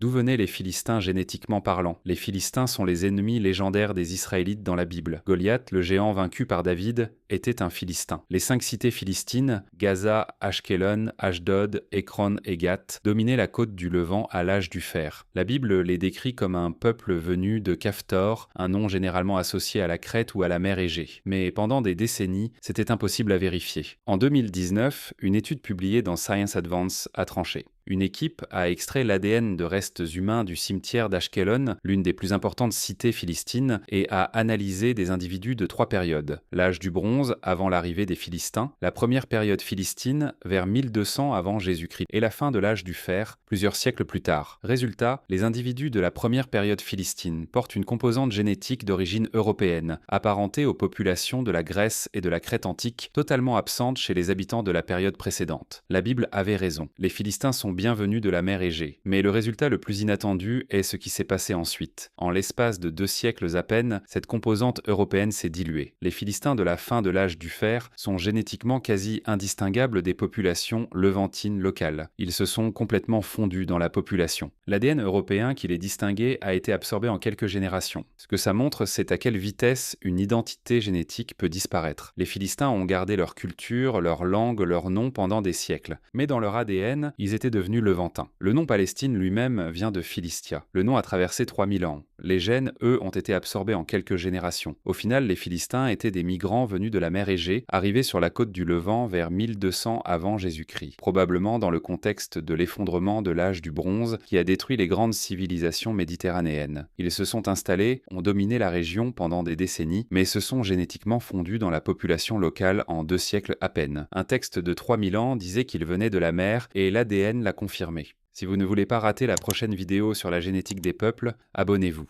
D'où venaient les Philistins génétiquement parlant? Les Philistins sont les ennemis légendaires des Israélites dans la Bible. Goliath, le géant vaincu par David, était un Philistin. Les 5 cités philistines, Gaza, Ashkelon, Ashdod, Ekron et Gath, dominaient la côte du Levant à l'âge du fer. La Bible les décrit comme un peuple venu de Caphtor, un nom généralement associé à la Crète ou à la mer Égée. Mais pendant des décennies, c'était impossible à vérifier. En 2019, une étude publiée dans Science Advance a tranché. Une équipe a extrait l'ADN de restes humains du cimetière d'Ashkelon, l'une des plus importantes cités philistines, et a analysé des individus de 3 périodes. L'âge du bronze, avant l'arrivée des Philistins, la première période philistine, vers 1200 avant Jésus-Christ, et la fin de l'âge du fer, plusieurs siècles plus tard. Résultat, les individus de la première période philistine portent une composante génétique d'origine européenne, apparentée aux populations de la Grèce et de la Crète antique, totalement absente chez les habitants de la période précédente. La Bible avait raison. Les Philistins sont bienvenus de la mer Égée. Mais le résultat le plus inattendu est ce qui s'est passé ensuite. En l'espace de 2 siècles à peine, cette composante européenne s'est diluée. Les Philistins de la fin de l'âge du fer sont génétiquement quasi indistinguables des populations levantines locales. Ils se sont complètement fondus dans la population. L'ADN européen qui les distinguait a été absorbé en quelques générations. Ce que ça montre, c'est à quelle vitesse une identité génétique peut disparaître. Les Philistins ont gardé leur culture, leur langue, leur nom pendant des siècles. Mais dans leur ADN, ils étaient devenus levantins. Le nom Palestine lui-même vient de Philistia. Le nom a traversé 3000 ans. Les gènes, eux, ont été absorbés en quelques générations. Au final, les Philistins étaient des migrants venus de la mer Égée, arrivés sur la côte du Levant vers 1200 avant Jésus-Christ, probablement dans le contexte de l'effondrement de l'âge du bronze qui a détruit les grandes civilisations méditerranéennes. Ils se sont installés, ont dominé la région pendant des décennies, mais se sont génétiquement fondus dans la population locale en 2 siècles à peine. Un texte de 3000 ans disait qu'ils venaient de la mer et l'ADN l'a confirmé. Si vous ne voulez pas rater la prochaine vidéo sur la génétique des peuples, abonnez-vous.